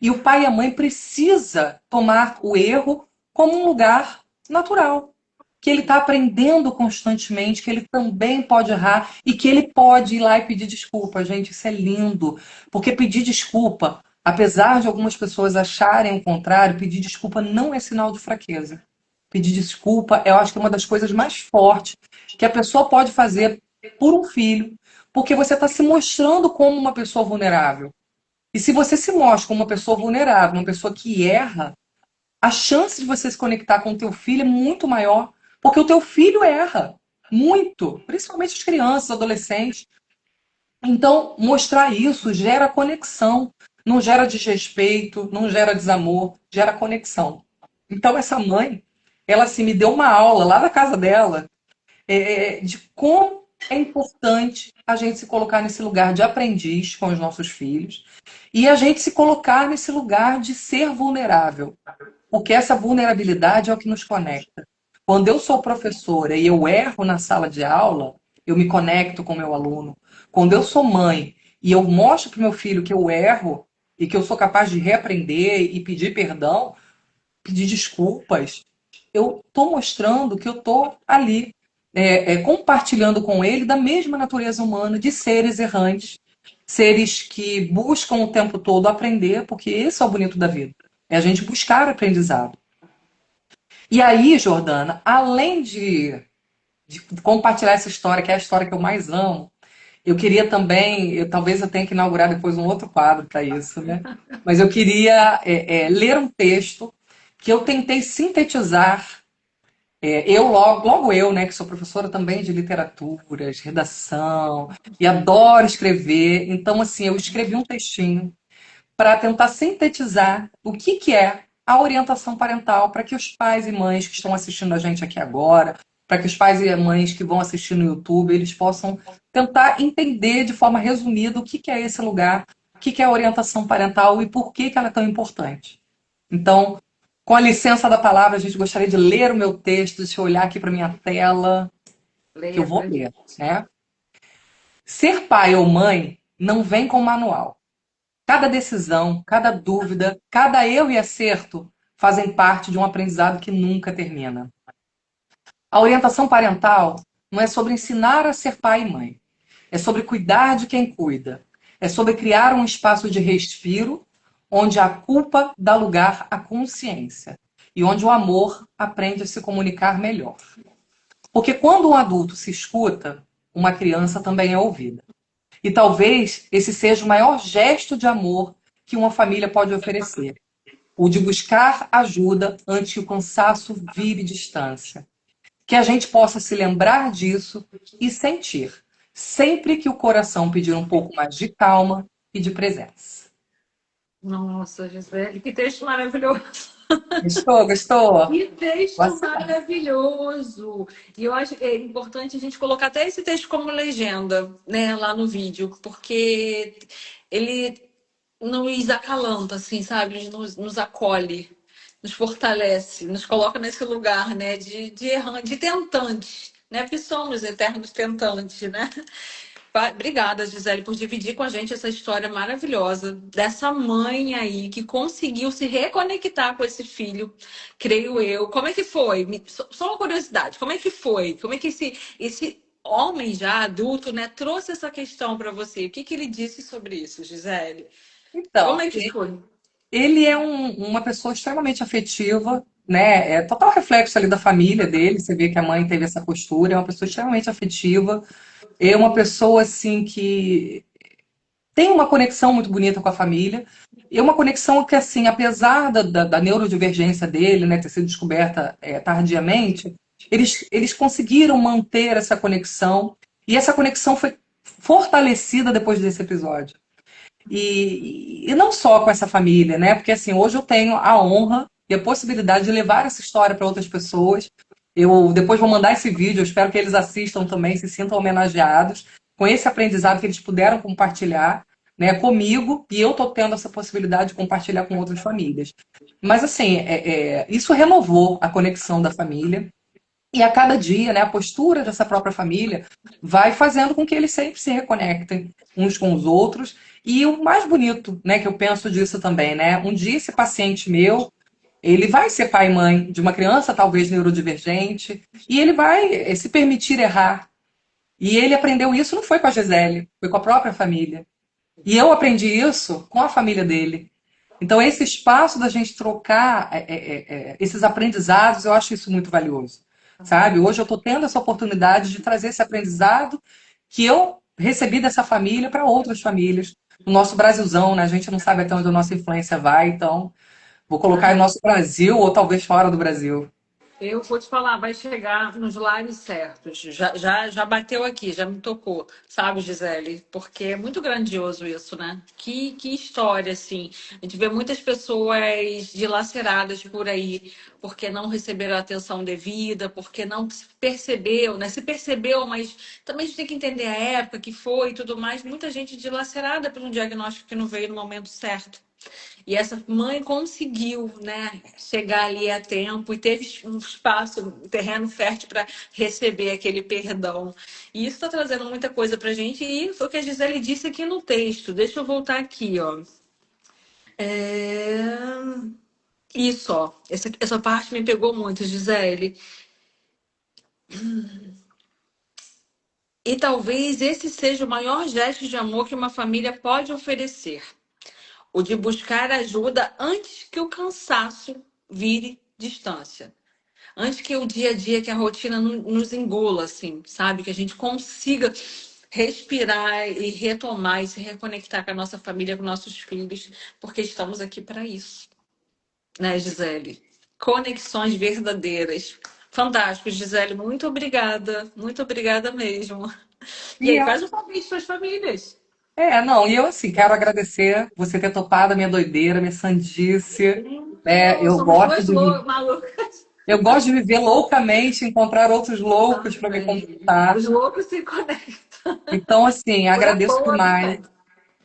E o pai e a mãe precisa tomar o erro como um lugar natural, que ele está aprendendo constantemente, que ele também pode errar e que ele pode ir lá e pedir desculpa. Gente, isso é lindo, porque pedir desculpa, apesar de algumas pessoas acharem o contrário, pedir desculpa não é sinal de fraqueza. Pedir desculpa, eu acho que é uma das coisas mais fortes que a pessoa pode fazer por um filho, porque você está se mostrando como uma pessoa vulnerável. E se você se mostra como uma pessoa vulnerável, uma pessoa que erra, a chance de você se conectar com o teu filho é muito maior, porque o teu filho erra muito, principalmente as crianças, adolescentes. Então, mostrar isso gera conexão, não gera desrespeito, não gera desamor, gera conexão. Então, essa mãe, ela assim, me deu uma aula lá na casa dela de como é importante a gente se colocar nesse lugar de aprendiz com os nossos filhos e a gente se colocar nesse lugar de ser vulnerável, porque essa vulnerabilidade é o que nos conecta. Quando eu sou professora e eu erro na sala de aula, eu me conecto com o meu aluno. Quando eu sou mãe e eu mostro para o meu filho que eu erro e que eu sou capaz de reaprender e pedir perdão, pedir desculpas, eu estou mostrando que eu estou ali compartilhando com ele da mesma natureza humana de seres errantes, seres que buscam o tempo todo aprender, porque esse é o bonito da vida, é a gente buscar aprendizado. E aí, Jordana, além de compartilhar essa história, que é a história que eu mais amo, eu queria também, talvez eu tenha que inaugurar depois um outro quadro para isso, né? Mas eu queria ler um texto que eu tentei sintetizar. Logo eu, né, que sou professora também de literaturas, redação, e adoro escrever. Então, assim, eu escrevi um textinho para tentar sintetizar o que é a orientação parental para que os pais e mães que estão assistindo a gente aqui agora, para que os pais e mães que vão assistir no YouTube, eles possam tentar entender de forma resumida o que é esse lugar, o que é a orientação parental e por que ela é tão importante. Então, com a licença da palavra, a gente gostaria de ler o meu texto, deixa eu olhar aqui para minha tela, que eu Leia vou pra ler, gente. né? Ser pai ou mãe não vem com manual. Cada decisão, cada dúvida, cada erro e acerto fazem parte de um aprendizado que nunca termina. A orientação parental não é sobre ensinar a ser pai e mãe. É sobre cuidar de quem cuida. É sobre criar um espaço de respiro onde a culpa dá lugar à consciência e onde o amor aprende a se comunicar melhor. Porque quando um adulto se escuta, uma criança também é ouvida. E talvez esse seja o maior gesto de amor que uma família pode oferecer, o de buscar ajuda antes que o cansaço vire distância. Que a gente possa se lembrar disso e sentir, sempre que o coração pedir um pouco mais de calma e de presença. Nossa, Gisele, que texto maravilhoso. Gostou? Gostou? Que texto Bastante. maravilhoso! E eu acho que é importante a gente colocar até esse texto como legenda, né, lá no vídeo, porque ele nos acalanta, assim, sabe? Ele nos acolhe, nos fortalece, nos coloca nesse lugar, né, de errante, de tentante, né? Porque somos eternos tentantes, né? Obrigada, Gisele, por dividir com a gente essa história maravilhosa dessa mãe aí que conseguiu se reconectar com esse filho, creio eu. Como é que foi? Só uma curiosidade, como é que foi? Como é que esse homem já adulto, né, trouxe essa questão para você? O que que ele disse sobre isso, Gisele? Como Então, é que foi? ele é uma pessoa extremamente afetiva. né, é total reflexo ali da família dele. Você vê que a mãe teve essa postura, é uma pessoa extremamente afetiva, é uma pessoa assim que tem uma conexão muito bonita com a família. E uma conexão que, assim, apesar da neurodivergência dele, né, ter sido descoberta tardiamente, eles conseguiram manter essa conexão. E essa conexão foi fortalecida depois desse episódio. E não só com essa família, né? Porque assim, hoje eu tenho a honra e a possibilidade de levar essa história para outras pessoas. Eu depois vou mandar esse vídeo, eu espero que eles assistam também, se sintam homenageados com esse aprendizado que eles puderam compartilhar, né, comigo, e eu tô tendo essa possibilidade de compartilhar com outras famílias. Mas assim, isso renovou a conexão da família. E a cada dia, né, a postura dessa própria família vai fazendo com que eles sempre se reconectem uns com os outros. E o mais bonito, né, que eu penso disso também, né? Um dia esse paciente meu, ele vai ser pai e mãe de uma criança talvez neurodivergente, e ele vai se permitir errar. E ele aprendeu isso não foi com a Gisele, foi com a própria família. E eu aprendi isso com a família dele. Então, esse espaço da gente trocar esses aprendizados, eu acho isso muito valioso, sabe? Hoje eu estou tendo essa oportunidade de trazer esse aprendizado que eu recebi dessa família para outras famílias. O nosso Brasilzão, né? A gente não sabe até onde a nossa influência vai, então vou colocar em nosso Brasil ou talvez fora do Brasil. Eu vou te falar, vai chegar nos lares certos. Já bateu aqui, já me tocou, sabe, Gisele? Porque é muito grandioso isso, né? Que história, assim. A gente vê muitas pessoas dilaceradas por aí, porque não receberam a atenção devida, porque não se percebeu, né? Se percebeu, mas também a gente tem que entender a época que foi e tudo mais. Muita gente dilacerada por um diagnóstico que não veio no momento certo. E essa mãe conseguiu, né, chegar ali a tempo e teve um espaço, um terreno fértil para receber aquele perdão. E isso está trazendo muita coisa para a gente. E foi o que a Gisele disse aqui no texto. Deixa eu voltar aqui, ó. É... Isso, ó. Essa parte me pegou muito, Gisele. E talvez esse seja o maior gesto de amor que uma família pode oferecer. O de buscar ajuda antes que o cansaço vire distância. Antes que o dia a dia, que a rotina nos engula, assim, sabe? Que a gente consiga respirar e retomar e se reconectar com a nossa família, com nossos filhos, porque estamos aqui para isso, né, Gisele? Conexões verdadeiras. Fantástico, Gisele. Muito obrigada mesmo. E E aí, eu, faz um convite para as famílias. não, e eu assim, quero agradecer você ter topado a minha doideira, minha sandice, né? Oh, somos duas malucas. Eu gosto de viver loucamente, encontrar outros loucos para me Também. conectar. Os loucos se conectam. Então, assim, Coisa boa que tem.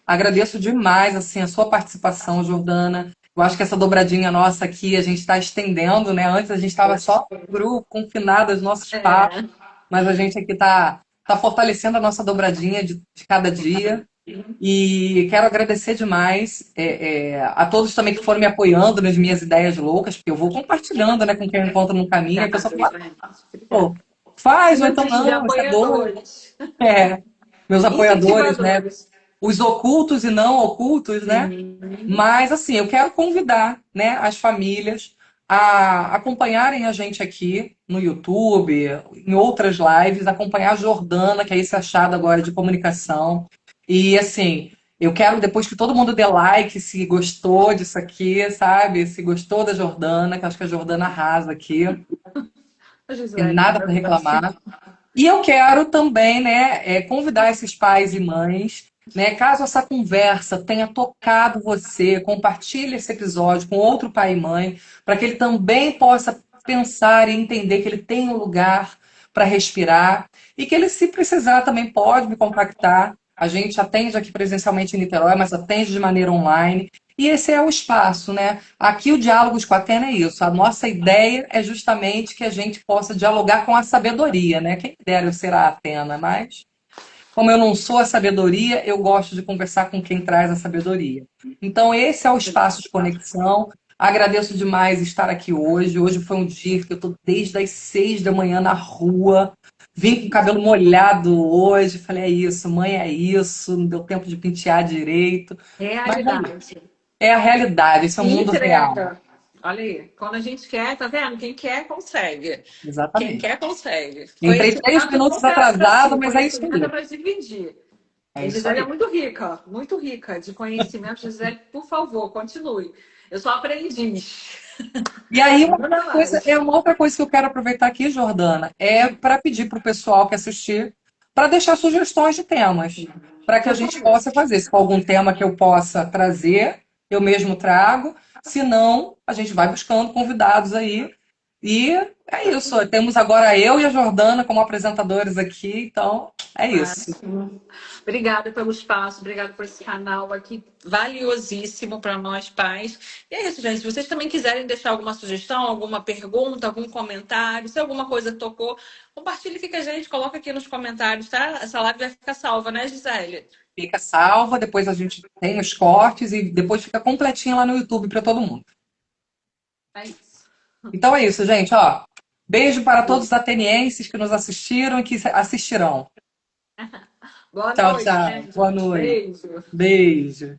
agradeço demais, assim, a sua participação, Jordana. Eu acho que essa dobradinha nossa aqui, a gente está estendendo, né? Antes a gente estava só no grupo, confinado aos nossos papos, É. mas a gente aqui tá fortalecendo a nossa dobradinha de cada dia. E quero agradecer demais a todos também que foram me apoiando nas minhas ideias loucas, porque eu vou compartilhando, né, com quem eu encontro no caminho, e a pessoa fala, pô, faz, ou Não então existe de não, isso é doido. apoiadores. É, meus apoiadores, né, Incentivadores. os ocultos e não ocultos, né? Sim. Mas, assim, eu quero convidar, né, as famílias a acompanharem a gente aqui no YouTube, em outras lives, acompanhar a Jordana, que é esse achado agora de comunicação. E, assim, eu quero depois que todo mundo dê like, se gostou disso aqui, sabe? Se gostou da Jordana, que eu acho que a Jordana arrasa aqui, A tem Gisele, nada para maravilhosa. reclamar. E eu quero também, né, convidar esses pais e mães, né, caso essa conversa tenha tocado você, compartilhe esse episódio com outro pai e mãe, para que ele também possa pensar e entender que ele tem um lugar para respirar e que ele, se precisar, também pode me contactar. A gente atende aqui presencialmente em Niterói, mas atende de maneira online. E esse é o espaço, né? Aqui o Diálogos com a Atena é isso. A nossa ideia é justamente que a gente possa dialogar com a sabedoria, né? Quem dera eu ser a Atena, mas como eu não sou a sabedoria, eu gosto de conversar com quem traz a sabedoria. Então, esse é o espaço de conexão. Agradeço demais estar aqui hoje. Hoje foi um dia que eu estou desde as 6 da manhã na rua. Vim com o cabelo molhado hoje. Falei, é isso, mãe, é isso. Não deu tempo de pentear direito. Mas Realidade. é a realidade, esse é o mundo real. Entrega. Olha aí, quando a gente quer, tá vendo? Quem quer, consegue. Quem Exatamente. quer, consegue. Entrei 3 minutos Conhecimento é para atrasada, si, mas é isso conhecimento é aí. para dividir. É E isso Gisele é aí. muito rica de conhecimento. Gisele, por favor, continue. Eu sou aprendiz. E aí, Manda mais. uma outra coisa que eu quero aproveitar aqui, Jordana, é para pedir para o pessoal que assistir para deixar sugestões de temas, para que a Por gente favor. possa fazer. Se for algum tema que eu possa trazer, eu mesmo trago. Se não, a gente vai buscando convidados aí. E é isso. Temos agora eu e a Jordana como apresentadores aqui, então é isso. Máximo. Obrigada pelo espaço, obrigada por esse canal aqui valiosíssimo para nós pais. E é isso, gente. Se vocês também quiserem deixar alguma sugestão, alguma pergunta, algum comentário, se alguma coisa tocou, compartilhe aqui com a gente, coloca aqui nos comentários, tá? Essa live vai ficar salva, né, Gisele? Fica salva, depois a gente tem os cortes e depois fica completinho lá no YouTube para todo mundo. É isso. Então é isso, gente. Ó, beijo para todos os atenienses que nos assistiram e que assistirão. Boa Tchau, noite, tchau. gente. Boa noite. Beijo. Beijo.